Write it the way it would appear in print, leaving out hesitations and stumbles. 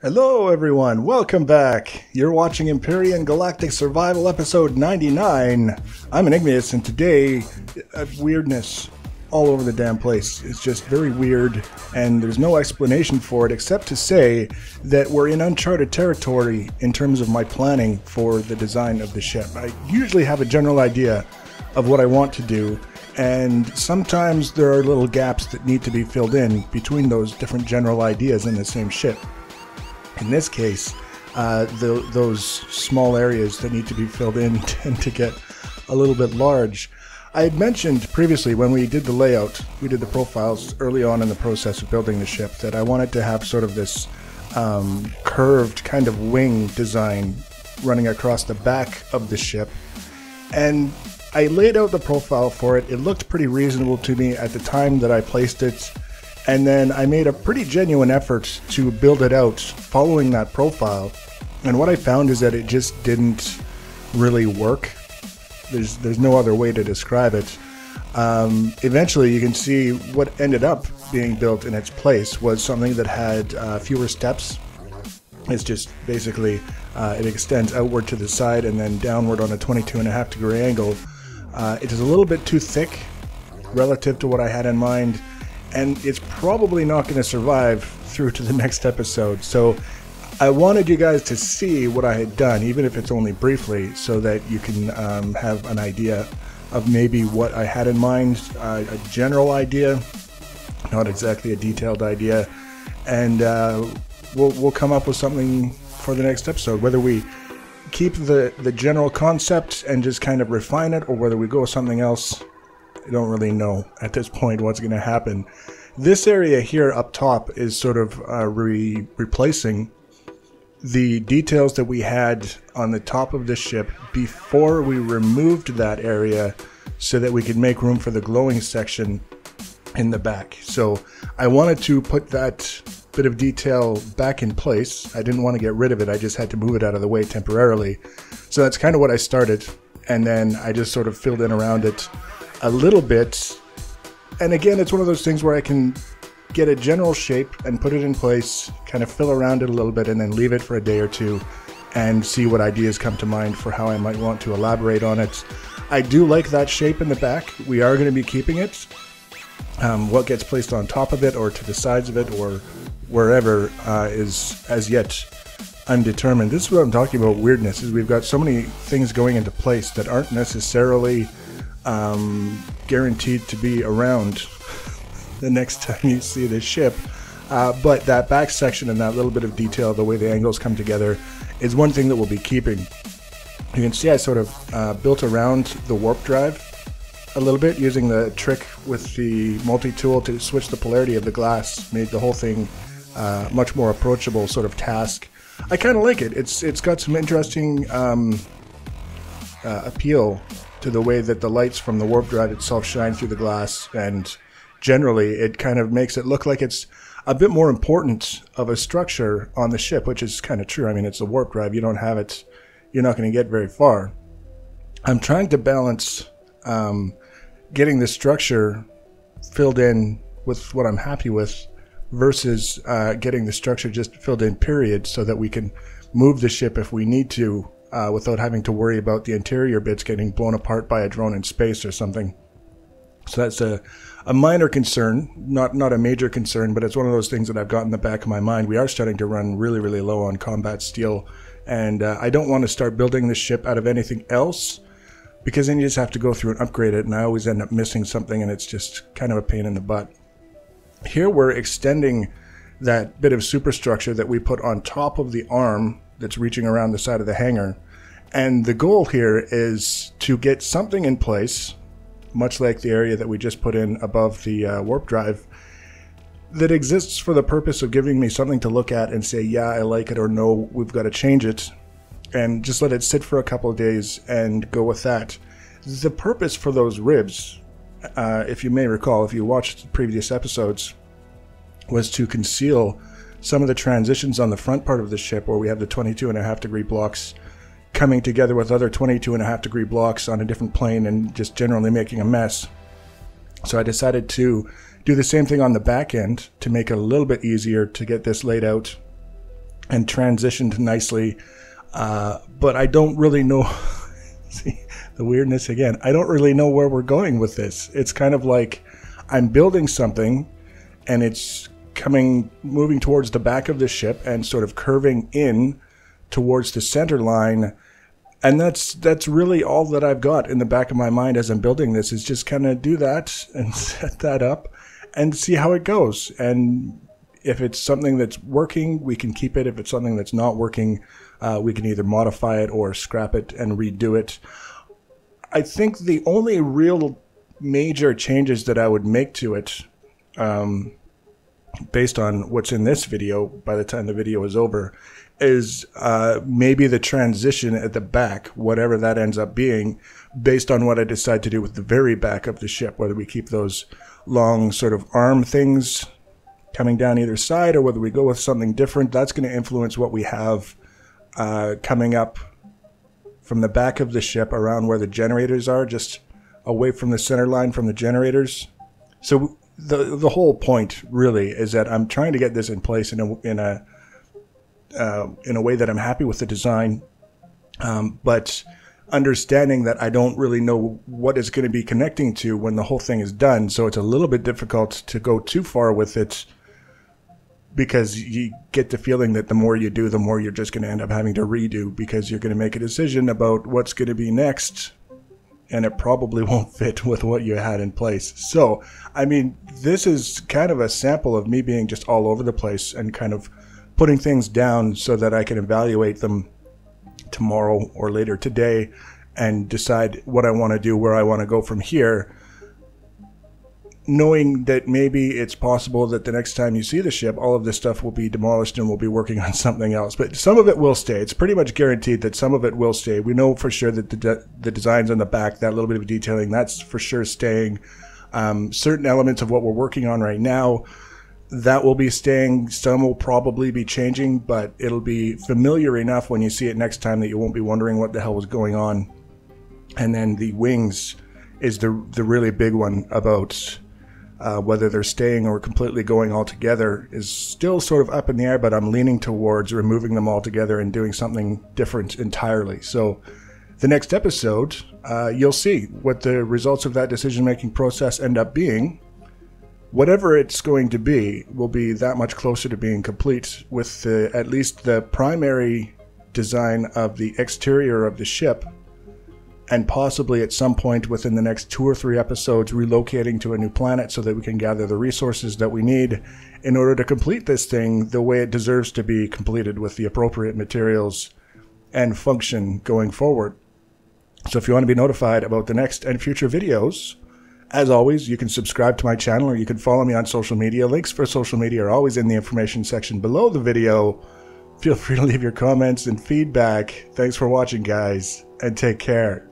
Hello everyone, welcome back. You're watching Empyrion Galactic Survival episode 99. I'm Enigmius, and today, weirdness all over the damn place. It's just very weird, and there's no explanation for it except to say that we're in uncharted territory in terms of my planning for the design of the ship. I usually have a general idea of what I want to do, and sometimes there are little gaps that need to be filled in between those different general ideas in the same ship. In this case, those small areas that need to be filled in tend to get a little bit large. I had mentioned previously when we did the layout, we did the profiles early on in the process of building the ship, that I wanted to have sort of this curved kind of wing design running across the back of the ship. And I laid out the profile for it. It looked pretty reasonable to me at the time that I placed it. And then I made a pretty genuine effort to build it out following that profile. And what I found is that it just didn't really work. There's no other way to describe it. Eventually you can see what ended up being built in its place was something that had fewer steps. It's just basically, it extends outward to the side and then downward on a 22.5 degree angle. It is a little bit too thick relative to what I had in mind. And it's probably not going to survive through to the next episode. So I wanted you guys to see what I had done, even if it's only briefly, so that you can have an idea of maybe what I had in mind, a general idea, not exactly a detailed idea. And we'll come up with something for the next episode, whether we keep the general concept and just kind of refine it, or whether we go with something else. I don't really know at this point what's going to happen. This area here up top is sort of replacing the details that we had on the top of the ship before we removed that area so that we could make room for the glowing section in the back. So I wanted to put that bit of detail back in place. I didn't want to get rid of it. I just had to move it out of the way temporarily. So that's kind of what I started. And then I just sort of filled in around it a little bit, and again, it's one of those things where I can get a general shape and put it in place, kind of fill around it a little bit, and then leave it for a day or two and see what ideas come to mind for how I might want to elaborate on it. I do like that shape in the back. We are going to be keeping it. What gets placed on top of it or to the sides of it or wherever is as yet undetermined. This is what I'm talking about, weirdness, is we've got so many things going into place that aren't necessarily guaranteed to be around the next time you see the ship, but that back section and that little bit of detail, the way the angles come together, is one thing that we'll be keeping. You can see I sort of built around the warp drive a little bit using the trick with the multi-tool to switch the polarity of the glass. Made the whole thing much more approachable sort of task. I kind of like it. It's got some interesting appeal to the way that the lights from the warp drive itself shine through the glass, and generally it kind of makes it look like it's a bit more important of a structure on the ship, which is kind of true. I mean, it's a warp drive. You don't have it, you're not going to get very far. I'm trying to balance getting the structure filled in with what I'm happy with versus getting the structure just filled in, period, so that we can move the ship if we need to without having to worry about the interior bits getting blown apart by a drone in space or something. So that's a minor concern, not a major concern, but it's one of those things that I've got in the back of my mind. We are starting to run really, really low on combat steel, and I don't want to start building this ship out of anything else, because then you just have to go through and upgrade it, and I always end up missing something, and it's just kind of a pain in the butt. Here we're extending that bit of superstructure that we put on top of the arm that's reaching around the side of the hangar. And the goal here is to get something in place, much like the area that we just put in above the warp drive, that exists for the purpose of giving me something to look at and say, yeah, I like it, or no, we've got to change it, and just let it sit for a couple of days and go with that. The purpose for those ribs, if you may recall, if you watched previous episodes, was to conceal some of the transitions on the front part of the ship where we have the 22.5 degree blocks coming together with other 22.5 degree blocks on a different plane and just generally making a mess. So I decided to do the same thing on the back end to make it a little bit easier to get this laid out and transitioned nicely. But I don't really know. See, the weirdness again. I don't really know where we're going with this. It's kind of like I'm building something and it's moving towards the back of the ship and sort of curving in towards the center line. And that's really all that I've got in the back of my mind as I'm building this, is just kind of do that and set that up and see how it goes. And if it's something that's working, we can keep it. If it's something that's not working, we can either modify it or scrap it and redo it. I think the only real major changes that I would make to it, based on what's in this video by the time the video is over, is maybe the transition at the back, whatever that ends up being, based on what I decide to do with the very back of the ship, whether we keep those long sort of arm things coming down either side or whether we go with something different. That's going to influence what we have coming up from the back of the ship around where the generators are, just away from the center line from the generators. So the whole point really is that I'm trying to get this in place in a way that I'm happy with the design, but understanding that I don't really know what it's going to be connecting to when the whole thing is done. So it's a little bit difficult to go too far with it, because you get the feeling that the more you do, the more you're just going to end up having to redo, because you're going to make a decision about what's going to be next, and it probably won't fit with what you had in place. So, I mean, this is kind of a sample of me being just all over the place and kind of putting things down so that I can evaluate them tomorrow or later today and decide what I want to do, where I want to go from here, knowing that maybe it's possible that the next time you see the ship, all of this stuff will be demolished and we'll be working on something else. But some of it will stay. It's pretty much guaranteed that some of it will stay. We know for sure that the designs on the back, that little bit of detailing, that's for sure staying. Certain elements of what we're working on right now, that will be staying. Some will probably be changing, but it'll be familiar enough when you see it next time that you won't be wondering what the hell was going on. And then the wings is the really big one about whether they're staying or completely going altogether is still sort of up in the air, but I'm leaning towards removing them altogether and doing something different entirely. So the next episode, you'll see what the results of that decision-making process end up being. Whatever it's going to be will be that much closer to being complete, with at least the primary design of the exterior of the ship, and possibly at some point within the next 2 or 3 episodes relocating to a new planet so that we can gather the resources that we need in order to complete this thing the way it deserves to be completed, with the appropriate materials and function going forward. So if you want to be notified about the next and future videos, as always, you can subscribe to my channel or you can follow me on social media. Links for social media are always in the information section below the video. Feel free to leave your comments and feedback. Thanks for watching, guys, and take care.